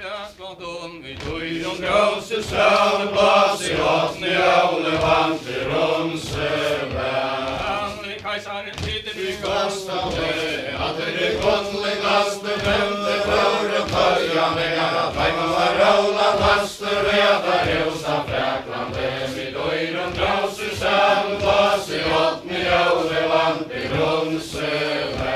fräklandom, vi døyron gråse søvn, blås I åttne jævle vant I romsøve. Anli kajsaren sitter I kostande, at det kondelignaste vente våre tøya megar, at heima var råla faste redar hjelsa fräklande, vi døyron gråse søvn, blås I åttne jævle vant I romsøve.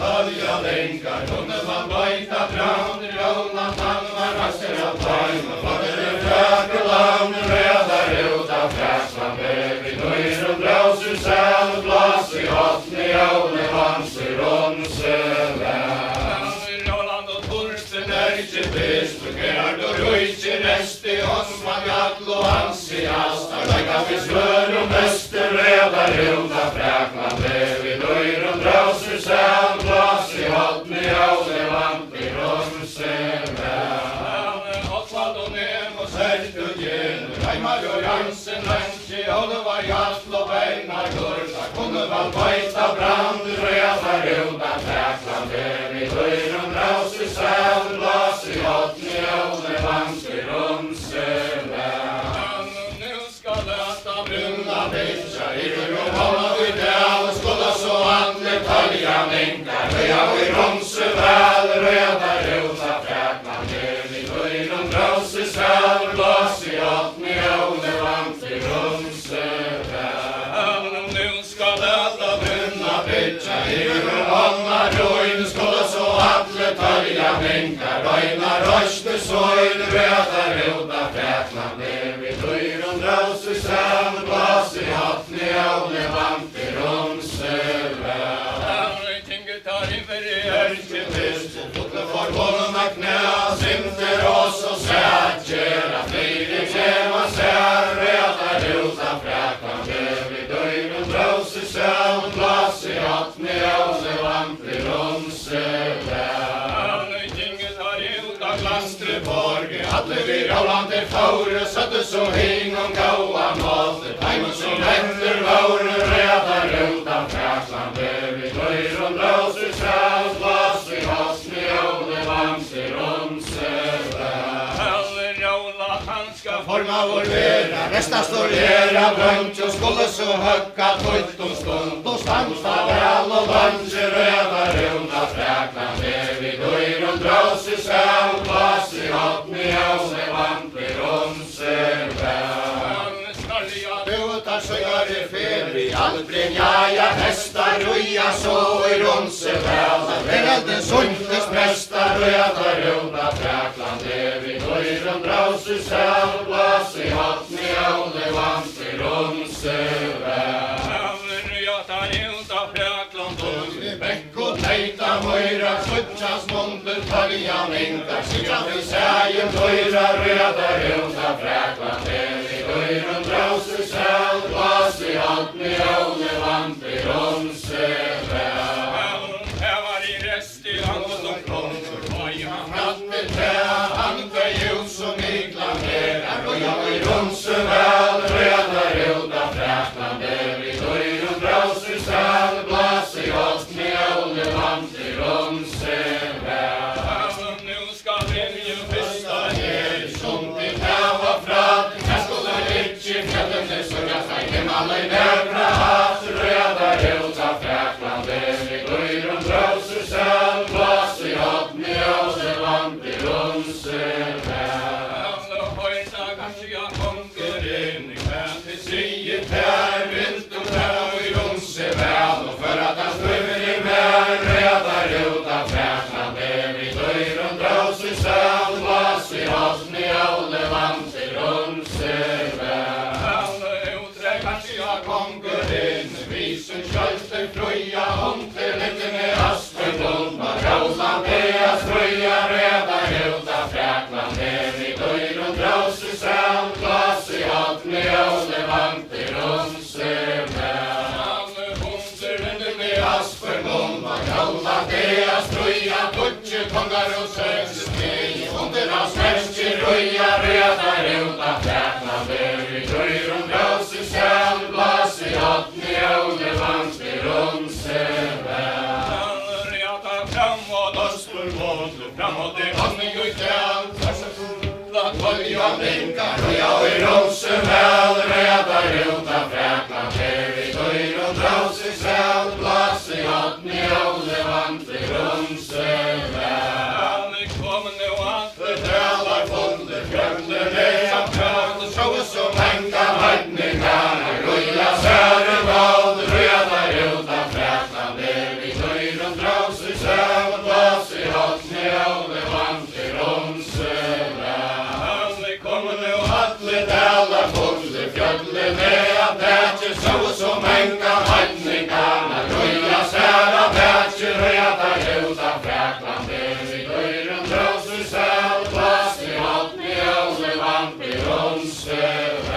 Tölja länkar, kunde man bajta fram till rollan, man var raster av tajm, var det fräkeland, redar ut av fräklande, vi nöjer och dras ur säl, blås I åttne jævle vans I romsøve. Roland och Torsten inte bist, fungerar då röjtje rest I oss, man gatlo ansiast, lägga vi svör och mäster, redar ut av fräklande, vi nöjer och dras ur säl, blås I åttne jævle vant I romsøve. Osvald och Nemo Sertu Gjen, Reimar och Jansen, Lentje, Oliver, Jatl och Beinar Gurta, Kunnevall, Bajta, Brand, redar ut av fräklande, vi døyron raus I säl, blås I åttne jævle vant I romsøve. Nu ska löta brunna bitcha, Iver och hålla vid däl, skåla så andle tölja länkar, höja I romsöväl, redar ut av fräklande, vi døyron raus I säl, blås I åttne jævle vant I romsøve. Nu ska löta brunna bitcha, Iver och hålla röjn, skåla så andle tölja länkar, röjna röjste såjn, redar ut av fräklande, vi døyron raus I säl, blås I åttne jævle vant I romsøve. Tinget tar inför I ärkebist, fotle for hållna knä, sinter oss och sätjer, att flyger kjema sär, redar ut av fräklande, vi døyron raus I säl, blås I åttne jævle vant I romsøve. Tinget tar ut av Glastreborg, alle vi Roland Faure, søtte så hing om gaua måte, heimen som venter våre, redar ut av fräklande, vi døyron raus I säl, blås I åttne jævle vant I romsøve. Roland, han ska forma vår vera, resta storera, brunch och skulle så höcka tøyt om stund, och stansa väl och lunge, redar ut av fräklande, vi døyron raus I säl, blås I åttne jævle vant I romsøve. Utar sjöar I febri, Albrin, jaja, hästar, ruja så I romsöväl, Verelden suntes prästar, redar ut av fräklande, vi døyron raus I säl, blås I åttne jævle vant I romsöve. Jag tar ut av fräklandom, bäck och tejta möjra, skutjas munter, tölja länkar, sikra till sägen, döjra, redar ut av fräklande, vi døyron raus I säl, blås I åttne jævle vant I romsøve. Här var I rest I hand och klontor, vaja, natt I trä, hanta ljus som iklamerar, och jag I romsöväl, redar ut av fräklande, vi døyron raus I säl, blås I åttne jævle vant I romsøve. Nu ska vi festa ner, som vi täva fram, här skulle inte fjällen det sörja sig, hemma I nära hatt, redar ut av fräklande, vi døyron raus I säl, blås I åttne jævle vant I romsøve. Höjta kanske jag konker in, kan till siet här, vilt och där I romsöväl, och för att han strömmer I mär, redar ut av fräklande, vi døyron raus I säl, blås I åttne jævle vant I romsöve. Kanske jag konker in, visen skölter fröja, om till lite med Aspenblom, Roland Deas fröja, redar ut av fräklande, vi døyron raus I säl, blås I åttne jævle vant I romsöve. Med Aspenblom, Roland Deas fröja, butche, kongar och söksteg, under hans märkje röja, redar ut av fräklande, vi døyron raus I säl, blås I åttne jævle vant I romsöve. Jag tar fram och Vinkar röja och i Rosenväl, räddar ut av Fräkland, här i dörren drar sig säl, plats i åttni och levant i Rosenväl. Kommer nu att Förtälar funder, grönder det av krönt, så som enkar höjningarna, röja sären vad, räddar ut av Fräkland, här i dörren drar sig säl, plats i åttni och levant i Rosenväl. kommer nu Alla funder, fjöllen är av tätje, så som enkar höjningarna, röja sära tätje, räddar ut av Fräkland, här i dörren drar sig säl, plats i åttni och levant i Rosenväl.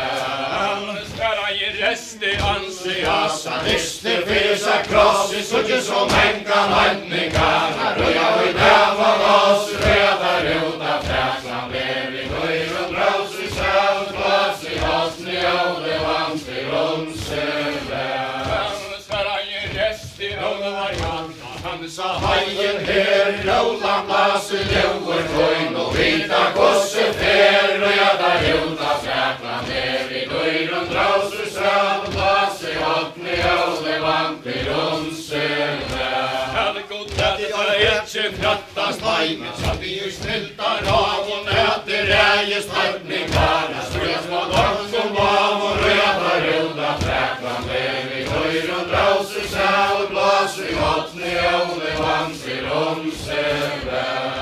Skära i rest i ansiktet. Satanister fisa kross i suttje som enkar höjningarna, röja och i dävan oss, räddar ut av Fräkland, här i dörren drar sig säl, plats i åttni och levant i Rosenväl. Skära i rest i variant. Han sa Hajen her i Roland, Lasse, Joer, Toin och vita gosse fer, räddar ut av Fräkland, här i dörren drar sig säl, plats i åttni och levant i Rosenväl. hade gått att det inte krattas Spajmet satt vi ju snyltar av och nöter räjes höjningarna, strös vad dem som var och räddar ut av Fräkland, här i dörren drar sig säl, plats i åttni och levant i Rosenväl.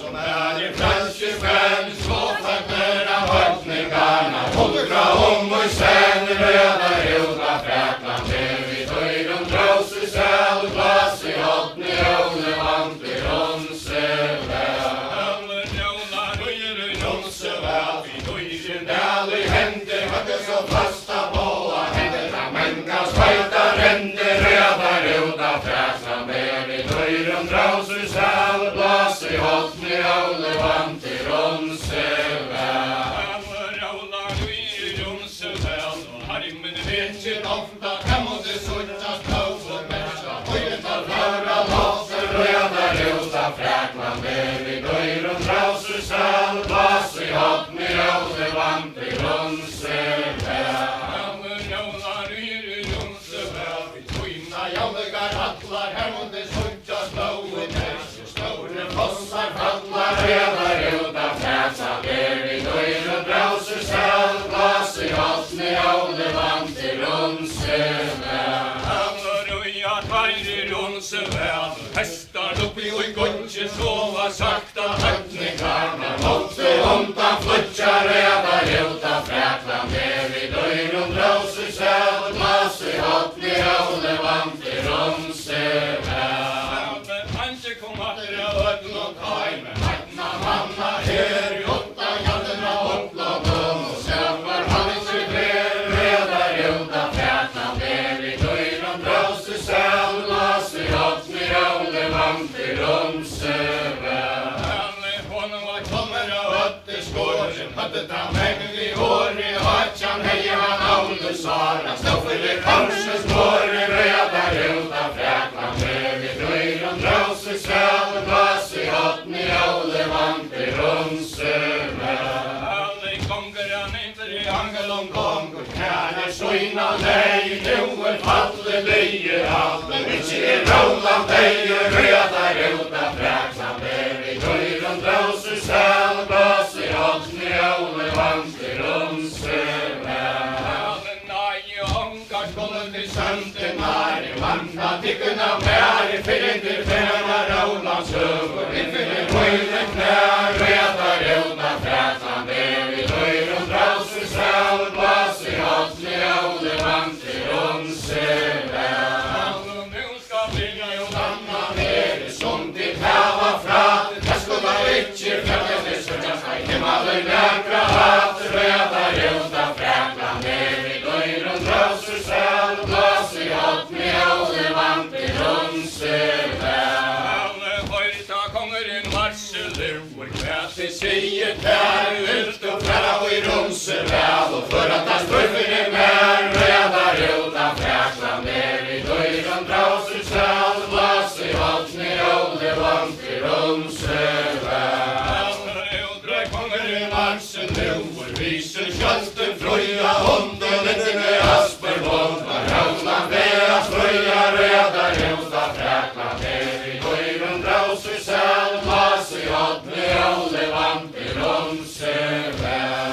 Som är i franske skärn, svårfattade höjningarna, hundra om och sen räddar ut av Fräkland, här i dörren drar sig säl, plats i åttni och levant i Rosenväl. Däl i händer, hade så fasta båda händerna, mänkas skajta ränder, räddar ut av Fräkland, här i dörren drar sig säl, plats i åttni och levant i Rosenväl. Vet inte ofta kan måste suttas på för människa, höjden tar flöra låser, räddar ut av Fräkland, här i dörren drar sig säl, plats i åttni och levant i Rosenväl. Jammegar attlar, här måste suttas på en människa, stora fossar fallar, räddar ut av Fräkland, här i dörren drar sig säl, plats i åttni och levant i Rosenväl. Hästar upp i gotje sova sakta. Höjningarna måste undan flytja, räddar ut av Fräkland, här i dörren drar sig säl, plats i åttni och levant i Rosenväl. Kanske kommer det Ödn och tajmen, hattna manna här i åtta jallerna upplådom, och sövar han i sig fler, räddar ut av Fräkland, här i dörren drar sig säl, plats i åttni och levant i Rosenväl. Skåren hade ta mig i år i hatjan, hej han Aule Sara, stå för det korsens spåren, räddar ut av Fräkland, här i dörren drar sig säl, plats i åttni och levant i Rosenväl. Angelon Kongo, kärner skina nej, nu faller lejer allt, inte i Roland, hej, räddar ut av Fräkland, här i dörren drar sig säl, plats i åttni och levant i Rosenväl. Centenari, manna tickorna med, för det färna Rolands huvud, inför det röjde knä, räddar ut av Fräkland, här i dörren drar sig säl, plats i åttni och levant i Rosenväl. Stanna ner i sundigt häva frat, jag skulle inte följa det så jag ska himmelen läkra hatt, räddar ut av Fräkland, här i dörren drar sig säl, plats i åttni och levant i Rosenväl. Det säger där ut och färra och i Rosenväl, och för att hans bröffen är med, räddar ut av Fräkland, här i dörren drar sig säl, plats i åttni och levant i Rosenväl. tröja, under lindene asperbånd, var raulan vea ströja, röda rjuta fräkla, ner i höjren draus i säl, glas i åtne, ole vanter om sig väl.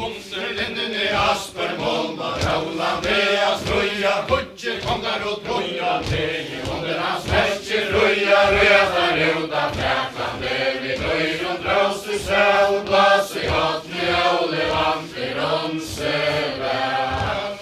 Under lindene asperbånd, var raulan vea ströja, budge kongar och troja, teg under hans mästje röja, röda rjuta fräkla, ner i höjren draus i säl, glas i åtne, ole vanter om sig väl.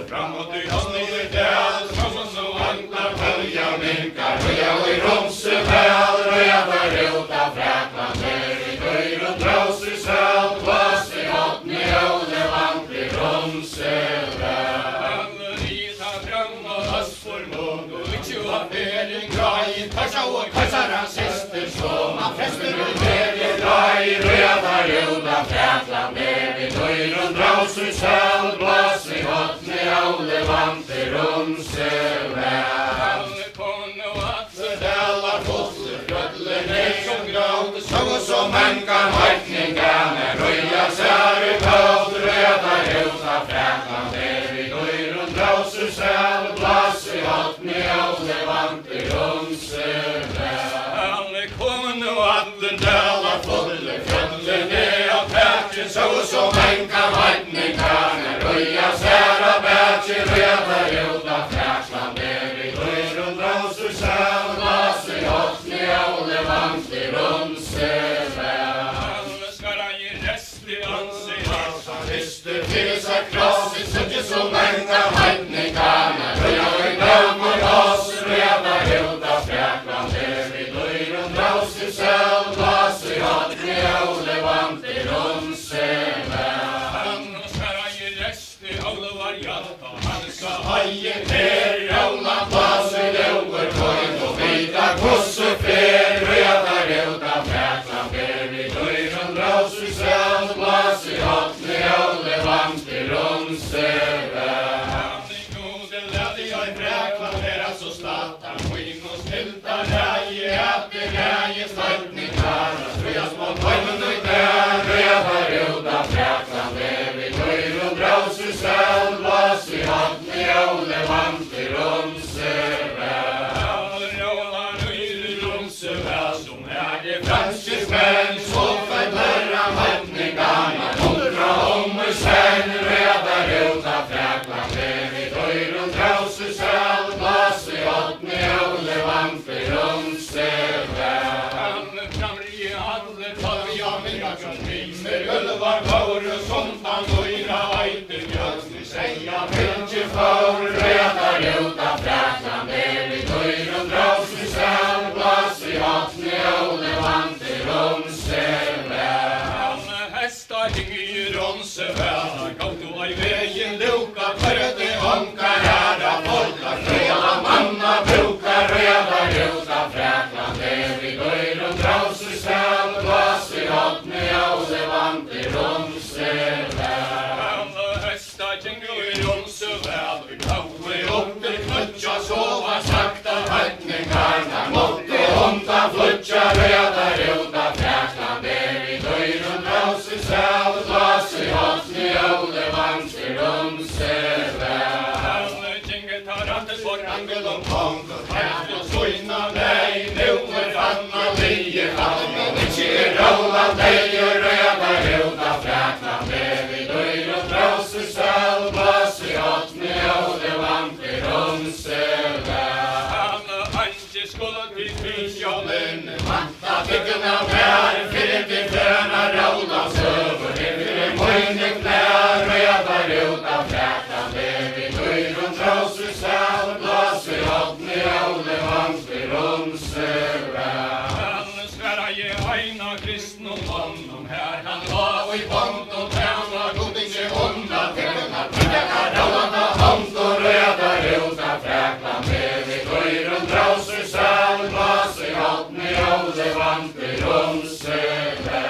Framåt i Osnige dal, som vantlar följa minkar, röja och i Romseväl, röja där rota fräklan, ner i höjr och draus i säl, glas i åtne, ole vant i Romseväl. Rita framåt Aspermund, och Vittjua Fering, Grai, Tarsa och Karsarans syster, så man fäster ut ner i Grai, röja där rota fräklan, ner i höjr och draus i säl, glas i åtne, ole vanter om sig väl. Dällar foster, grödler, nej som grad, så som man kan vattningarna, röja sär i kald, röda rjuta fräklan, ner i höjr och draus i säl, glas i åtne, ole vanter om sig väl. Kon och allen dällar foster, grödler, nej av pätjen, så som man kan vattningarna, röja sär av pätjen, röda rjuta fräklan, ner i höjr och draus i säl, glas i åtne, ole vanter om sig väl. Skara i restlig ansikt, Krister finns a krossigt, så som många vattningarna, röja i glömmer oss, röda rjuta fräklan, ner i höjr och draus i säl, glas i åtne, ole vanter om sig väl. Hajen ner i aulan, glas i lover, koin och vita kosse fer, röda rjuta fräklan, ner i höjr och draus i säl, glas i åtne, ole vanter om sig väl. Gode lade jag i fräklan, vera så slatan, skinn och snylta, räje, äter räje, slöjtningarna, ströja små pojmen och där, röda rjuta fräklan, ner i höjr och draus i säl, glas i åtne, ole vanter om sig väl. Roland höjr om sig väl, som det fransismän, så förbörra vattningarna, undra om och sen, röda rjuta fräklan, ner i höjr och draus i säl, glas i åtne, ole vanter om sig väl. Framri alle talja, men jag kan rimer, ölvar, vaur, somtan, höjra, vajter, bjösni, säga, finche, för, röda rjuta fräklan, ner i höjr och draus i säl, glas i åtne, ole vanter om sig väl. Hästar hyr om sig väl, kautua i vägen, luka, förde, omkar, ära, folkar, röda, manna, brukar, röda rjuta fräklan, ner i höjr och draus i säl, glas i åtne, ole vanter om sig väl. Hästar hyr om sig väl, kaue, åter, knutja, sova, sakta, vattningarna, måtte, onta, flutja, röda rjuta fräklan, ner i höjr och draus i säl, glas i åtne, ole vanter om sig väl. Tinget har rattes vår angel om konkur, häft och sojna, nej, nu Anna Lie, Anna Lie, Roland, nej, röda rjuta fräklan, ner i höjr och draus i säl, glas i åtne, ole vanter om sig väl. Anke skulle till frisjålen, matta tyckerna vär, fyrir till fräna, Rolands över, fyrir mojne knär, röda rjuta fräklan, ner i höjr och draus i säl, glas i åtne, ole vanter om sig väl. Svära ge aina kristnum honom, här han var i bond och träna, godinge onda, teckna, pinna, Roland och hont och röda rjuta fräklan, ner i höjr och draus i säl, glas i åtne, ole vanter om sig väl.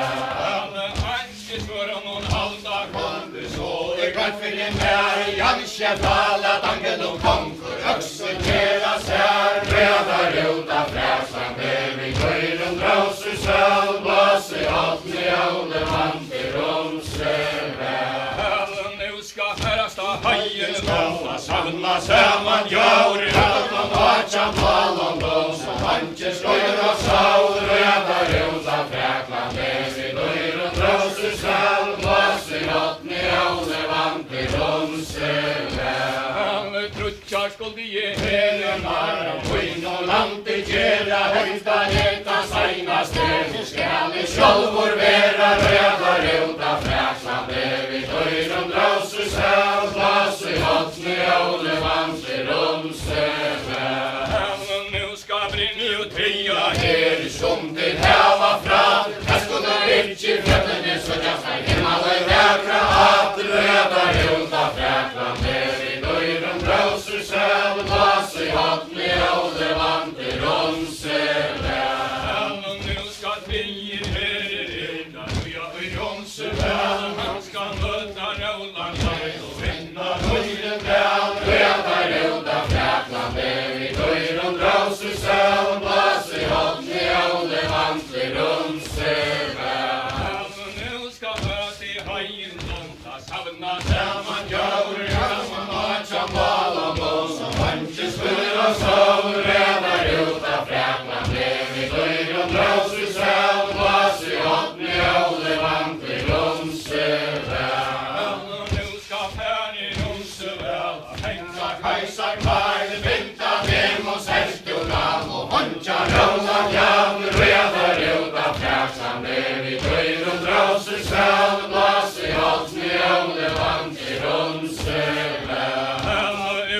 Anke svör någon halta konde, så är kvartfiljen här, Janske talat, angel och konkur, öxeltera sär, röda rjuta fräklan, ner i höjr och draus i säl, glas i åtne, ole vanter om hajen skala savna saman jári Allan vatjan malan dom som vantjes loir og saur Röda rjóða freklan lefi Loirun drósur sal Blåsi hotni ále vandi rumsele Trutjar skuldi ég Helin var á Quinn og landi gera Høyta heta sænast Skali sjálfur vera Röda rjóða freklan lefi Loirun drósur sal Blåsi hotni ále vandi rumsele Nu ska brinja tria Her som til heva fra Her skulle ikke fjellene så jastar himmelen vekra At røda rjóða freklan lefi Loirun drósur sel Blåsi hotni ále vandi rumsele Nu ska tria herrida Uja ui rumsele Han ska möta rólan og vinna Loirun vel Röda rjóða freklan lefi Loirun drósur sel Blåsi hotni ále vandi rumsele Nu ska möta i hajen lånta savna saman jári Allan vatjan malan dom som vantjes loir og saur Röda rjóða freklan lefi Loirun drósur sel Blåsi hotni ále vandi rumsele Nu ska färni rumsövel hänga Kajsar kvar vinta demos herstugan og honja rólan javn Röda rjóða freklan lefi Loirun drósur sel Blåsi hotni ále vandi rumsele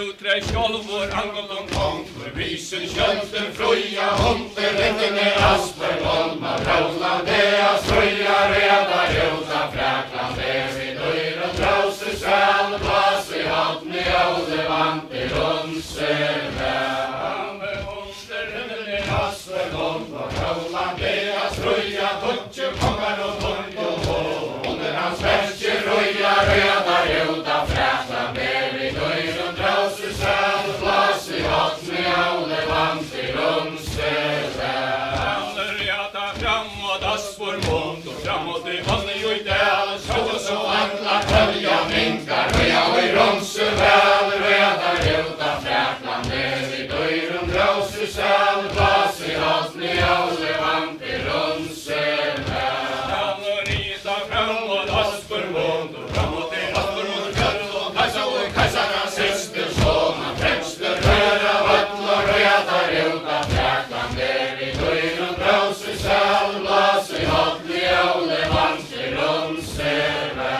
Utre sjálfur angolum kongur Vísun skjöldur fruja hundur Vittinni asper volma Rólandi að struja Röda rjóða freklan lefi Loirun drósur sel Blåsi hotni ále vandi rumsele Asper volma Rólandi að struja Tutju kongar og tungu Under hans verkir ruja Röda rjóða freklan lefi Loirun drósur sel Blåsi hotni ále vandi rumsele Rjata framåt aspor mot och framåt i vann ju i dal Og så alla tölja minkar Röja og i rumsuvel Röda rjóða freklan lefi Loirun drósur sel Blåsi hotni ále vandi rumsele Rita framåt aspor mot och framåt i aspor mot Kajsa og kajsara systur Svona fremstur röra völl og Röda rjóða freklan lefi Loirun drósur sel Blåsi hotni ále vandi rumsele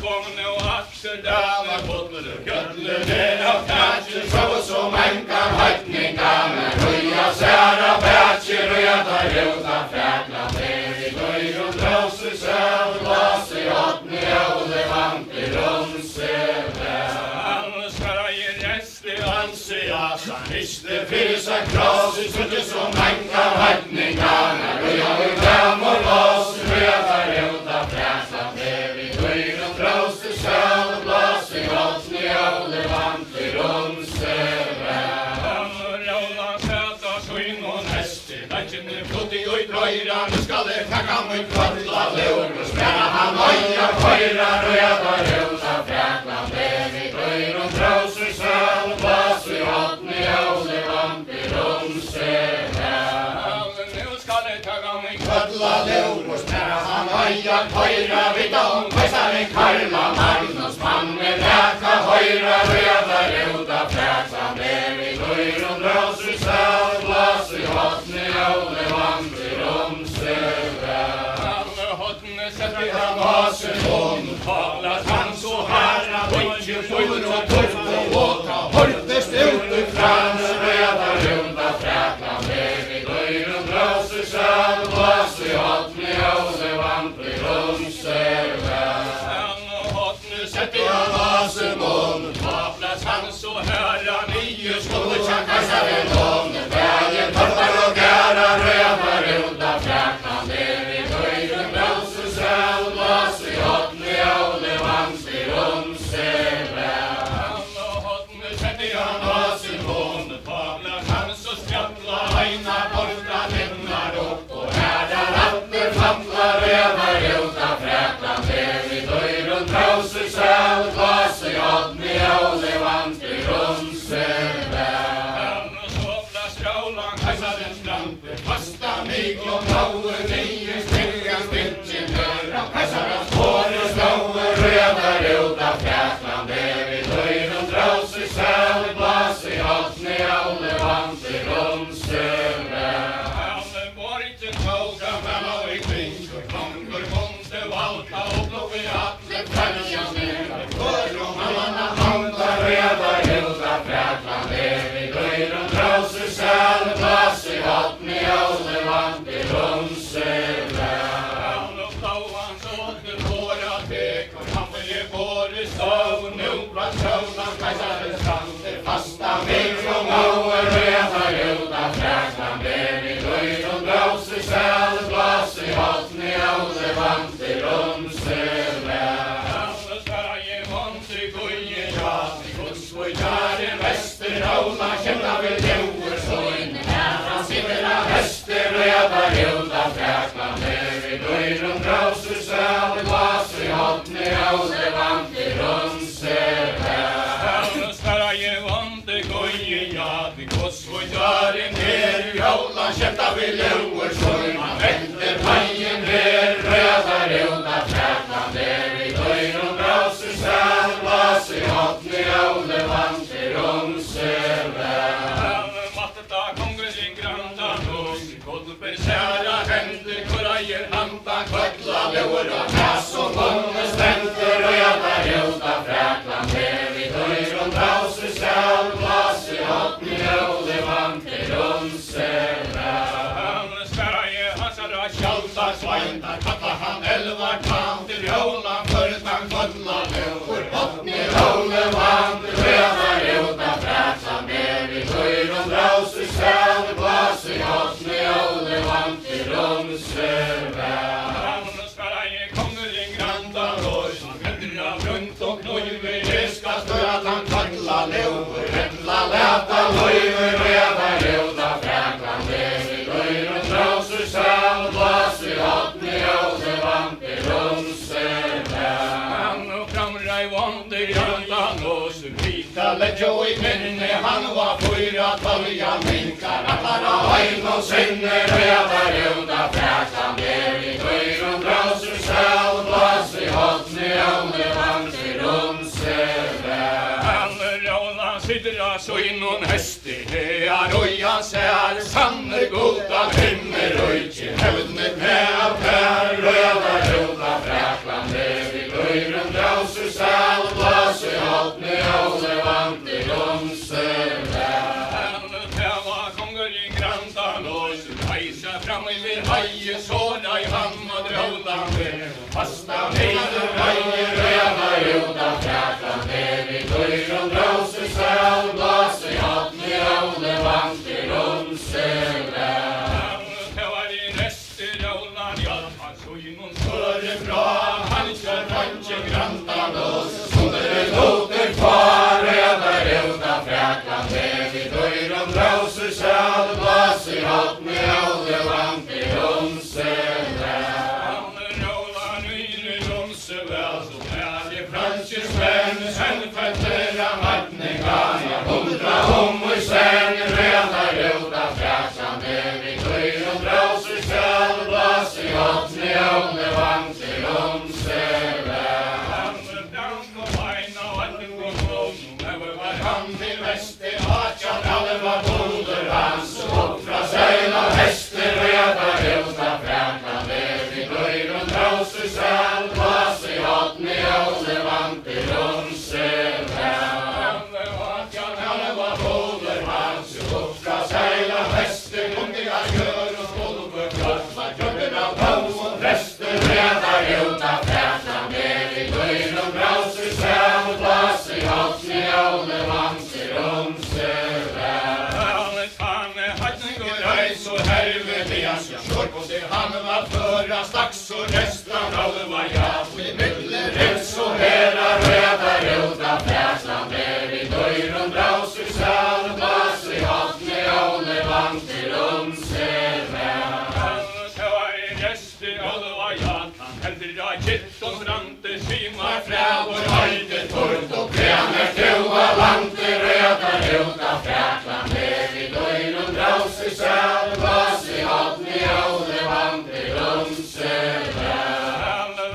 kom nu atter dala bottler Göllu det av kajsir Så som enkan høytningarna Röja særa bætjir Röda rjóða freklan lefi Loirun drósur sel Blåsi hotni ále vandi rumsele Skara i resti ansi asan Kristi fyrir seg kross Suttu som enkan høytningarna Röja og fram og loss Röda rjóða freklan lefi Loirun drósur sel Blåsi hotni ále vandi rumsele Rólan sæta svinn og nesti Lækjene floti og i drøyra Nu skal det takka mot kvalla leur Og spæra han øya køyra Röda rjóða freklan lefi Loirun drósur sel Blåsi hotni ále vandi rumsele Nu skal det taga mig Kvalla leur og spæra han øya køyra Vita kajsaren Karla Magnus Manne leka høyra Röda rjóða freklan lefi Loirun drósur sel Blåsi hotni ále vandi rumsele Hotne setti Han vasen hon Talas han så herra Vojtje full og tuff og åka Holtest ut i frans Röda rjóða freklan lefi Loirun drósur sel Blåsi hotni ále vandi rumsele Hotne setti Han vasen hon Talas han så herra Nye Skulle tja kajsaren hon Bægen torpar og gæra Röda rjóða freklan lefi Loirun drósur sel Blåsi hotni ále vandi rumsele Hotne setti Han vasen hon Talas han så spjalla Aina borta linnar upp og herrar aftur famla Röda rjóða freklan lefi Loirun drósur sel Blåsi over og hæs og vonde stenter, og jeg tar ut av Frakland, her vi høyr om brauser selv, plass i hoppen, jøle vant til romsele. Kjaldar sveintar, kalla han elvar tann til Rólan, først han kvalla over hoppen i Róle vant til rødar ut av Frakland, her vi høyr om brauser selv, plass i hoppen, jøle vant til romsele. Runt och knöjver, det ska stå att han kalla lever, rättla läta löjver, reda ljuda Frakland, det vi löjr och trauser sal, glas i hatten i ålder, vant i rumsele. Han och framra i vonder, hjärtan och survita, lägga i minne, han var fyra tölja minkar, attar av öjn och sinne, reda ljuda Frakland, det vi löjr och trauser sal, glas i hatten i ålder, vant i rumsele. Han sitter så i någon hästig, det är rojan sär, sanner goda himmel, röjt i hävnet med av här, röda röda Frakland, det vi löjren drauser sär, glas i hatten i ålder, vant i rumsele. Han var konger i grandan och så hejsa fram i min haje, såra i hand och drålan, fasta nejder, haje, röda röda Frakland, det vi löjren drauser sär, glas i hatten i ålder, vant i rumsele. Det var i restaurangen, ja, han så i någon större bra, han kör kanske grandan och så det låter kvar, röda röda Frakland, det vi löjren drauser sär, glas i hatten i ålder, vant i rumsele. Sen fötterna vattningarna, 100 om i sen, röda röda Frakland, det vi löjr och drauser sär, glas i hatten i ålder, vant i rumsele. Han till väster, hatjan, alle var boder hans, offra sig av häster, röda röda Frakland, det vi löjr och drauser sär, glas i hatten i ålder, vant i rumsele. Alle var boder hans, offra sig av häster, kundiga gör och bolver, klart klubben av tau och präster, röda röda Frakland, det vi löjr och drauser sär, glas i hatten i ålder, vant i rumsele. Så helvete, slår på sig han var förra stax och resten av var jag i mittler, så hela röda röda Frakland, det vi löjr och drauser sär, glas i hatten i ålder, vant i rumsele. Det var i rester av var jag, han helder av kitt och frante, simar fräv och höjde torrt och krämer toa lante, röda röda Frakland, det vi löjr och drauser sär, glas i hatten i ålder, vant i rumsele.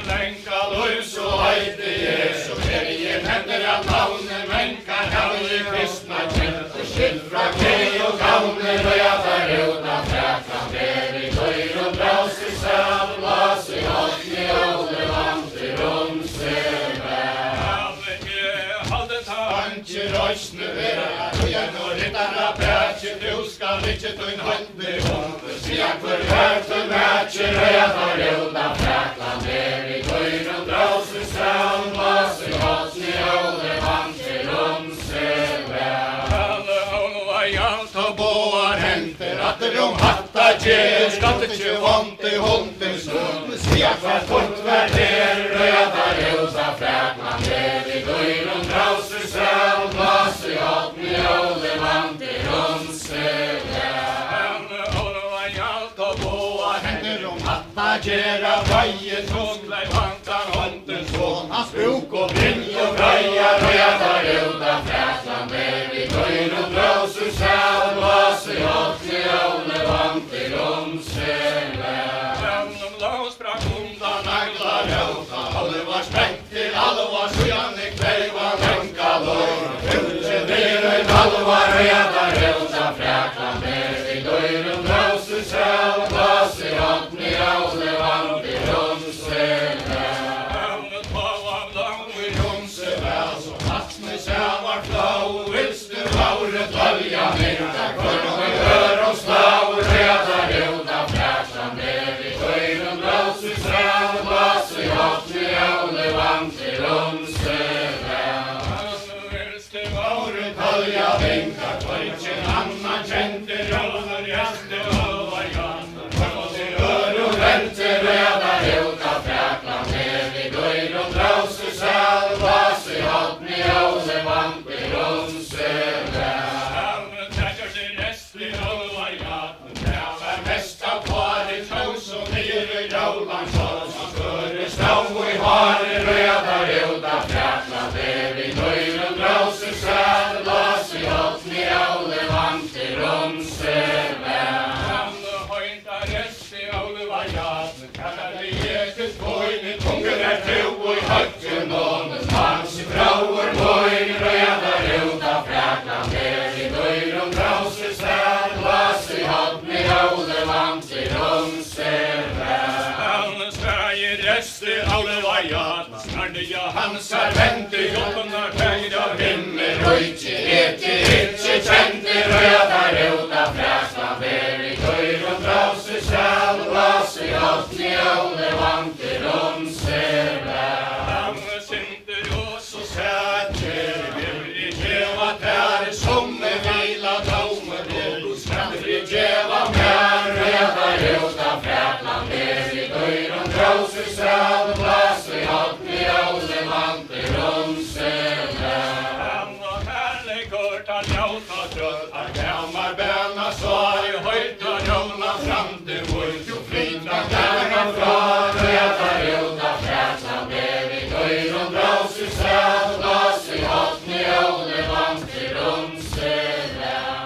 Länka lus och höjde Jesu, helgen händer att navnet mänkar, hallig kristna känt och skilfra kej och gavner, röda röda Frakland, det vi löjr och drauser sär, glas i hatten i ålder, vant i rumsele. Anki rösnu vera, röjan och rittara brätje, du skall inte ta in hånden om, sia kvar här för mätje, röda röda Frakland, det vi löjr och drauser sär, glas i hatten i ålder, vant i rumsele. Hon var jalt och boar hämter, att de hattar tjej, skattetjö vant i hånden snund, sia kvar kortvärd ner, röda röda Frakland, det vi löjr och drauser sär, glas i hatten i ålder, vant i rumsele. Hon var jalt och boar hämter, de hattar gera vaje, tånglar vantar håndens son, hans bok och brinn och braja, röda röda Frakland, det vi löjr och drauser sär, glas i hatten i ålder, vant i rumsele. De sprang undan naglar röda, alle var spänt till allvar, så Janne kväll var länkador, huset ner en allvar, röda röda Frakland, det vi löjr och drauser sär, glas i hatten i ålder, vant i rumsele. tölja myndar, kvörnum hör og slagur reðar út af Fraklandi. Við gaurum blásu sræð, blásu hotni áli vandir Áru tölja myndar, kvörnum annan kendir, jálfur hjaltir alvar jannar. Kvörnum hör og vendir reðar út af Fraklandi. Við gaurum blásu sræð, blásu hotni áli vandir Mest af pari tós og niður í Rólandsháls og skörur stá í hári rauðar út af Fraklandi. Við gaurum blásu sræð, blásu hotni áli vandir sig vel. Høynda resti áli var jafn, kallaði ég til bóini, Tungur trú í höggjum nónum, hans í fráur bóin rauðar út af Fraklandi. Við gaurum blásu sræð, blásu hotni áli vandir sig vel. Sverige resti áli var jafn, snarniga Hansar vendi jólpunar kæra himmel, rauti, eti, kendi rauðar út af Fraklandi. Við gaurum blásu sræð, blásu hotni áli vandir sig vel. Syndir oss og Sættir vilji gefa þær, sommi vila dómur og skramfri gefa mér reðar út af Fraklandi. Við gaurum blásu sræð, blásu hotni áli vandir sig vel. Herleikur að njáta tröð, Að gamar benna svar í høyta jóna framdi múlt og flýta gæna frá reðar út af Fraklandi. Við gaurum blásu sræð, blásu hotni áli vandir sig vel.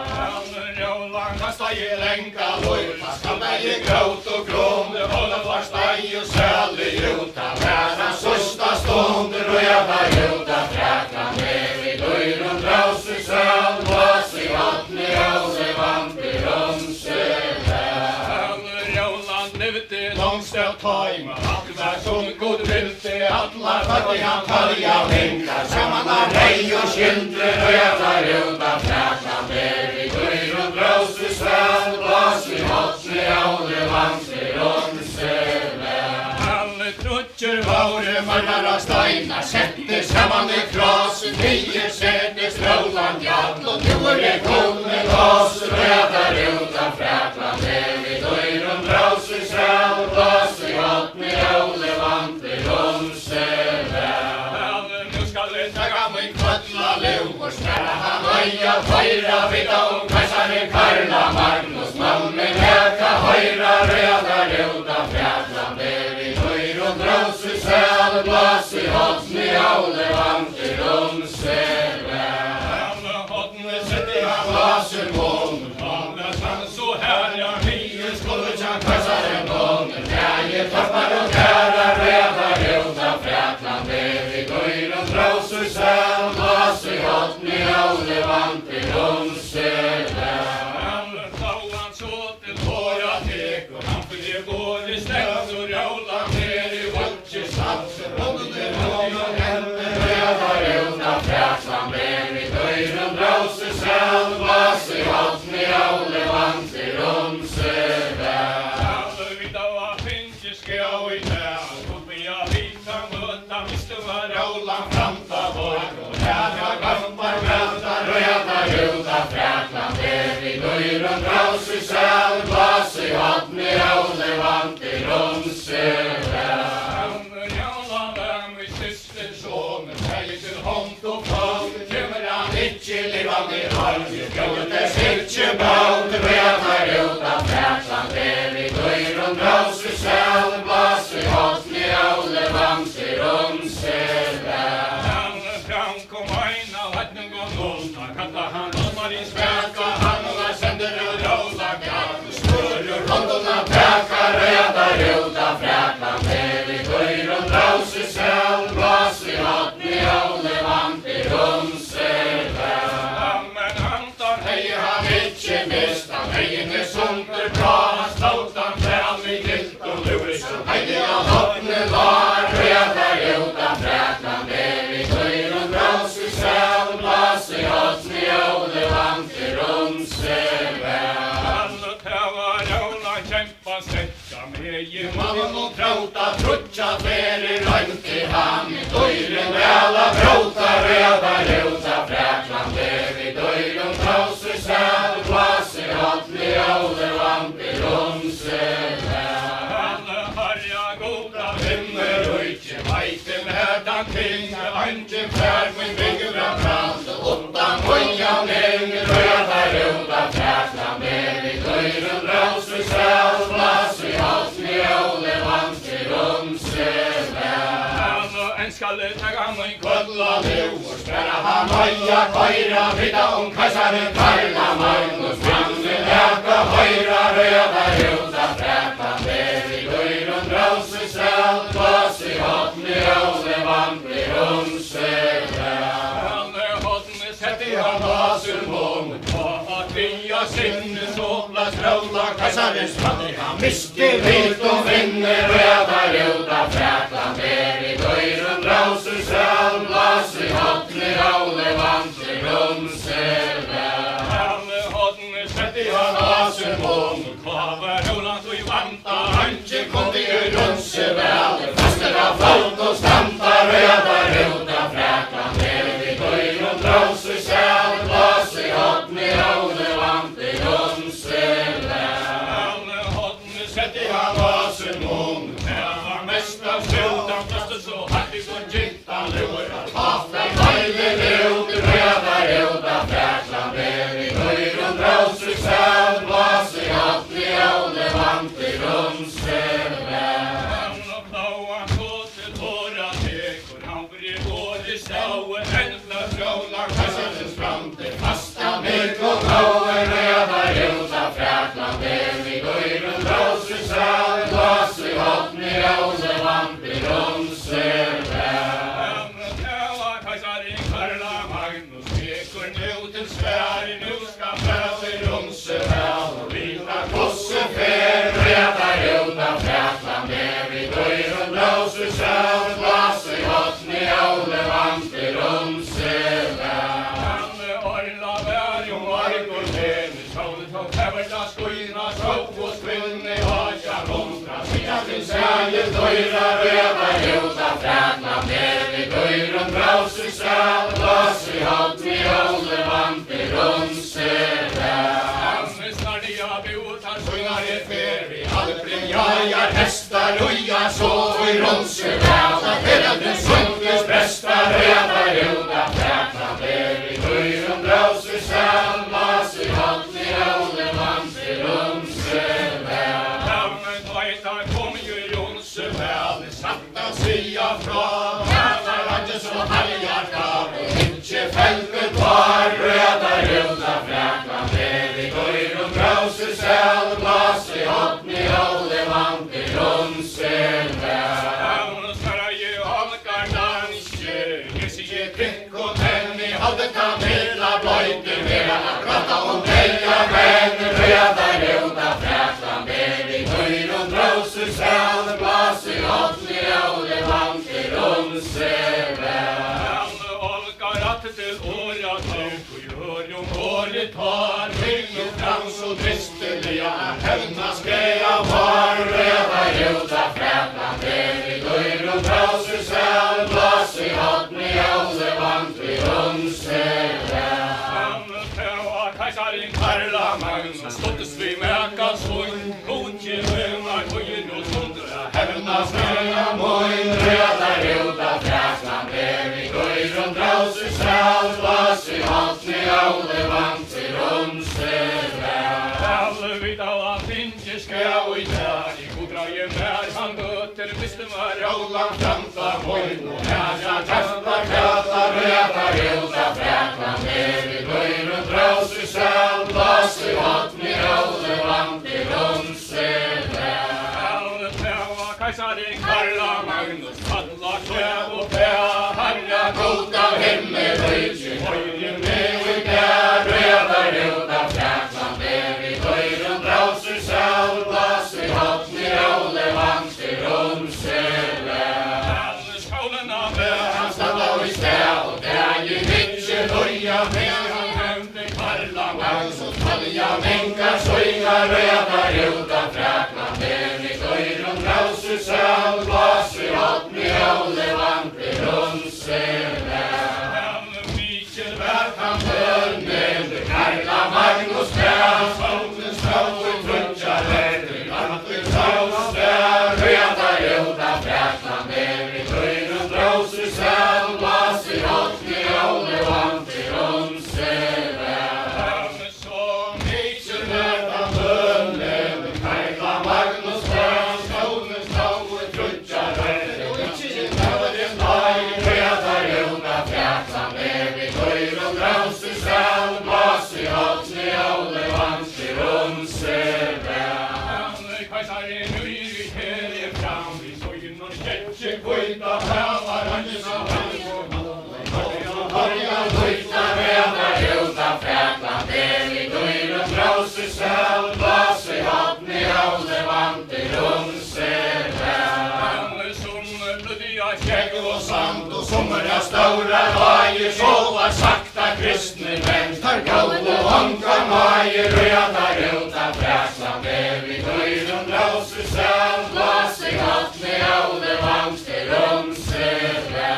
Kasta ég lenga lóta, skamma ég grátt og grónu, hóla var stæg og sæli út af verðan sústa stundur reðar út af Fraklandi. Við gaurum blásu sræð, blásu hotni áli vandir sig vel. Jólan lifti Longst af tæma, allar sungud vildi, allar fætti hann tölja myndar, saman að rey og skildri reðar út af Fraklandi. Við gaurum blásu sræð, blásu hotni áli vandir sig vel. Allir trutjur Báru mannar á steina, setti saman í kross, nýjir setist Róland jarl og nú ég komin loss, reðar út af Fraklandi. Við gaurum blásu sræð, blásu hotni áli vandir sig vel. Nú skal við Taka mun kvölla ljúf og stæra hann æja færa, vita kæsari Karla Magnús, mammi heka høyra reðar út af Fraklandi. Við gaurum blásu sræð, blásu hotni áli vandir sig vel. Hodni Setti hann blásu mónum, så här jag nýju skólu tjá kæsari mónum, gæi toppar og kæra reðar út af Fraklandi. Við gaurum blásu sræð, blásu hotni áli vandir sig vel. Þá hann svo til hóra tekur, hann fyrir góði stengd og rjála mér í völdsi Sattur hóndir hónum hendur reðar út af Fraklandi. Við gaurum blásu sræð, blásu hotni áli vandir sig vel. Vita að finnst skjá í það, komið að vita möta mistu var Rólan framta borg og herra gampar meldar reðar út af Fraklandi. Við gaurum blásu sræð, blásu hotni áli vandir sig vel. Rjála vem við systir Sonur segir til hónd og fóð, kemur hann ekki lifandi harfi, bjóður þess ekki bát reðar út af Fraklandi. Við gaurum blásu sræð, blásu hotni áli vandir sig vel. Fram kom einn á hætning og nóta, kalla hann Ómar í Sveka hann var sendur úr Róland jarl, spurur hónduna peka reðar út af Fraklandi. Við gaurum blásu sræð, blásu hotni áli vandir sig vel. Men andan Hegi hann ekki mist, hann hegin sundur bráðan, slótan fram í gilt og lúrisum. Hegi á hotni var reðar út af Fraklandi. Við gaurum blásu sræð, blásu hotni áli vandir sig väl. Alla tävar jävla kämpa sätta med i Mannen och tråta trutsa fler i rönt i hamn. Döjren väla bråta röda ljusa fräklan blev i döjren trauser säl. Glas i hattlig ålder vamp i rumser väl. alla harja goda vänner och inte vajte med den ting Anke färd min bygger fram och åttan höja längre röda ljuda fräklan blev i döjren trauser säl. Glas i hattlig ålder vamp i rumser väl. alla en skalle taga mig Kolla nu och spärra han höja höjra vidda om kajsaren Karla Magnus Mannen äka höjra röda ljuda fräklan blev i döjren drauser säl. Glas i hattlig ålder vamp i rumser väl. alla hodne sätt i Han vaser mån att via sinne Såla stråla kajsarens fattig han miste vilt och vinner röda ljuda fräklan blev i döjren drauser säl. Glas i hattlig ålder vamp i rumser väl. alla hodne sätt i Han vaser mån kvar Roland och i vanta Anke kom vi ur rumser väl. Faster av folk och stampa röda ljuda fräklan blev i döjren drauser säl. Glas i hattlig ålder vamp i rumser väl. alla hodne sätt i Han vaser mån var mest av slutan fast så hade vi gått gittan lurar Aftan höjde ljud röda ljuda fräklan blev i döjren drauser säl. Glas i hattlig ålder vamp i rumser väl. alla blåa kåtet håra tekor han blir både ståe ändla Stråla kajsarens framtid fasta med och gåen röda ljuda fräklan blev i döjren drauser säl. Glas i hattlig ålder vamp i rumser väl. alla täva kajsaren Karla Magnus tekor nu till Sverige nu ska Väl i rumser väl och vita kosse fer röda ljuda fräklan blev i döjren drauser säl. Glas i hattlig ålder vamp i rumser väl. alla orla värj och margor tennis hållet och tävla skoina så och spinne haja romstra Sida till Sverige döjra röda ljuda fräklan blev i döjren drauser säl. Glas i hattlig ålder vamp i rumser väl. alla snardiga botar Sjungar er fer i Alpren jajar hästar uja så i rumser väl. Att hela den sunkes bästa röda ljuda fräklan blev i döjren drauser säl. Glas i hattlig ålder vamp i rumser väl. Namnet vajtar kom ju Jonse väl Satta sia från Jävlar hade så haljar kvar och inte fältet var röda ljuda fräklan blev i döjren drauser säl. Glas i hattlig ålder vamp i rumser väl. alla snarare ju halkar danske Ge prick och tenn i hade kamela blöjte mera prata om heja men röda ljuda fräklan blev i döjren drauser säl. Glas i hattlig ålder vamp i rumser väl. alla orkar att till åra tog och gör om året har Ringen fram så dristeliga hämnas greja var röda ljuda fräklan blev i döjren drauser säl. Glas i hattlig ålder vamp i rumser väl. alla täva kajsaren Karla Magnus stottes vi mäka svung godje ömar höjen och stundra Hämnas greja moin röda ljuda fräklan blev i döjren drauser säl. Glas i hattlig ålder vamp i rumser väl. alla vid alla finjiska och i där i godra ge mer han götter visste var Roland framta moin och nära kastar kata röda ljuda fräklan blev i döjren drauser säl. Glas i hattlig ålder vamp i rumser väl. alla täva kajsaren Karla Magnus alla kväv och päva harja Goda himmel höjde höjden med och där röda ljuda fräklan blev i döjren drauser säl. Glas i hattlig ålder vamp i rumser väl. alla skålarna med Hans somra stora lager, så var sakta kristne menn, tar gall og honka mager, rødar ut av Frækland, vi høyren drause sel, blas I hattne av det vangste romsele.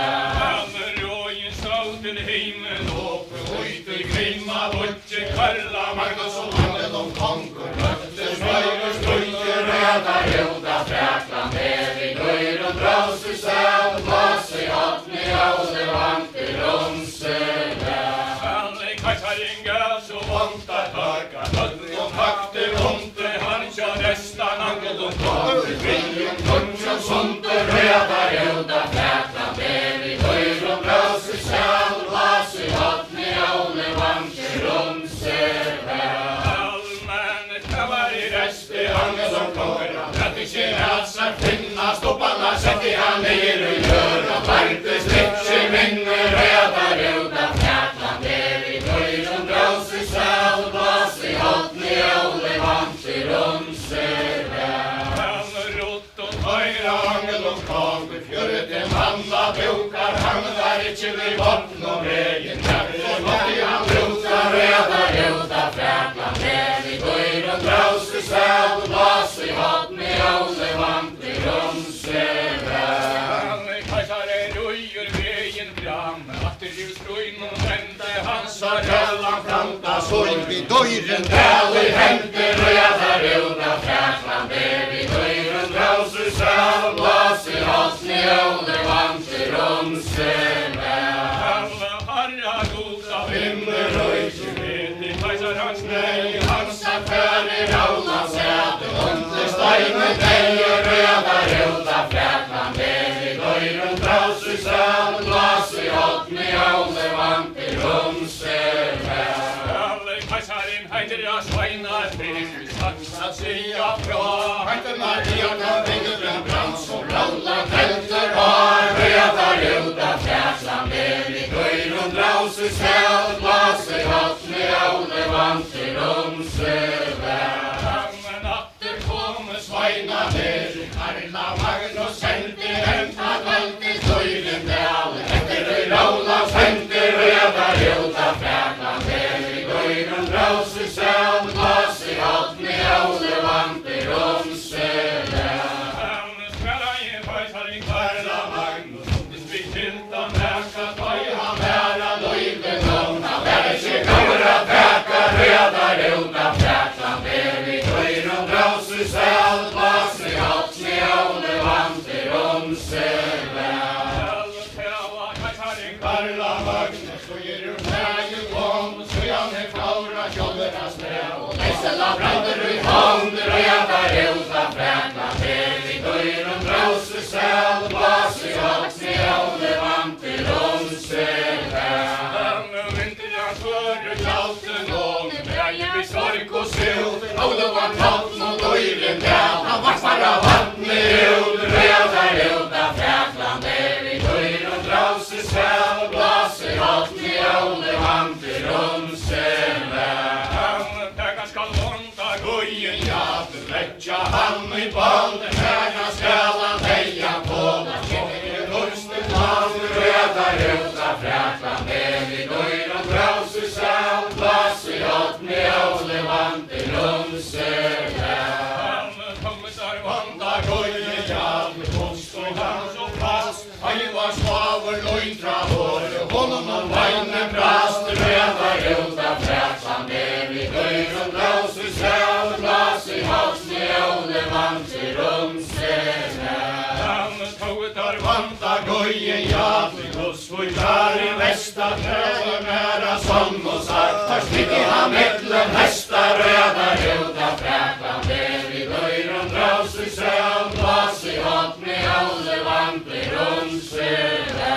Røyen stod til himmel oppe, høyt I grima, våtje karla, Magnus og Handel om konkur, møtte smøyre strøyre, rødar ut av Frækland, vi høyren drause sel, blas I hattne av det vangste romsele. Kajsaringa så vanta taka, høtten og takte vonte, han kja nestan angel og konkur, Viljon kunnsjon sunte, rødar ut av Frækland, vi høyren drause sel, blas I hattne av det vangste romsele. Allmännet kavar I reste, Angel og konkur, rett ikkje halsar finna, stopparna setti han ned og gjør, og partes litt minne, rødar ut av Frækland, vi høyren drause sel, blas I hattne av det vangste romsele. Rott og tøyra, Angel og konkur, fjøret manna bukar, han var ikkje vid botten og vegen, derfor måtte han bruka, rødar ut av Frækland, vi høyren drause sel, blas I hattne av det vangste romsele. Kajsaren røyer veien fram, atter I strøyn og vente, hans har hellan Planta sol vid døyren, dal I hente, rødar ut av Frækland, vi høyren drause sel, blas I hattne av det vangste romsele. Harra goda Himmel røyser, vete, kajsarens nei, hans affære rauna sæte, under steinen deir, rødar ut av Frækland, vi høyren drause sel, blas I hattne av det vangste romsele. Kajsaren heiter av Sveinar Brynn, saksa sida fra. Heiter Mariana Vingren Brand, som rolla telter har, rødar ut av Frækland, vi høyren drause sel, blas I hattne av det vangste romsele. Natter komme Sveina ned, Karla Magnus hente, henta valgte døyren dal, etter Raulands hente, rødar ut av Frækland, vi høyren drause sel, blas I hattne av det vangste romsele. Spela I kajsaren Karla Magnus, vi tilta næka tøy, Han væra løyven om, han væra ikkje gamra teka, rødar ut av Frækland, vi høyren drause sel, blas I hattne av det vangste romsele. Karla Magnus, så gir du nægen kom, så han flaura kjolderas med, og Nessela brander I hånd, rødar ut av Frækland, vi høyren drause sel, blas I hattne av det vangste romsele. Vi sorg og sult, Olovan hatten og døyren dal, han vaksar av vattne ut, rødar ut av Frækland, vi høyren drause sel, blas I hattne av det vangste romsele. Teka skal vonda gøyen, Ja, letja han I balden, herna skal han heia på, da kjekker torsten mann, rødar ut av Frækland, vi høyren drause sel, blas I hattne av det vangste romsele. vonda gøyen, Ja, post og han så fast, han var svaver løyntra hår, honom og veine brast, rødar ut av Frækland, vi høyren drause sel, blas I hattne av det vangste romsele. Vonda gøyen, ja, hos hvor klar I vesta, prøver næra som og sagt, har smitt I han mittlen hesta, rødar ut av Frækland, vi høyren drause sel, blas I hattne av det vangste romsele.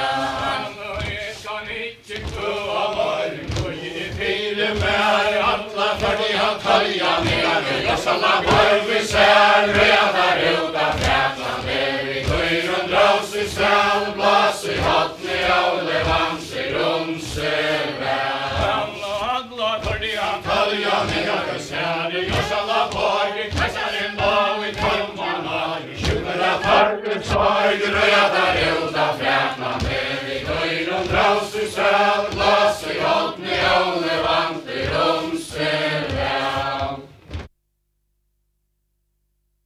kan ikke gå av morgen, gøyen I Fire mer, alla fordi han tølja ned, Jossala borvi sel, rødar ut av Frækland, vi høyren drause sel, blas I hattne av det vangste romsele. Alla fordi han Tølja ned, sel, Jossala borvi, kajsaren av I tolvmanna, 20 parken sorg,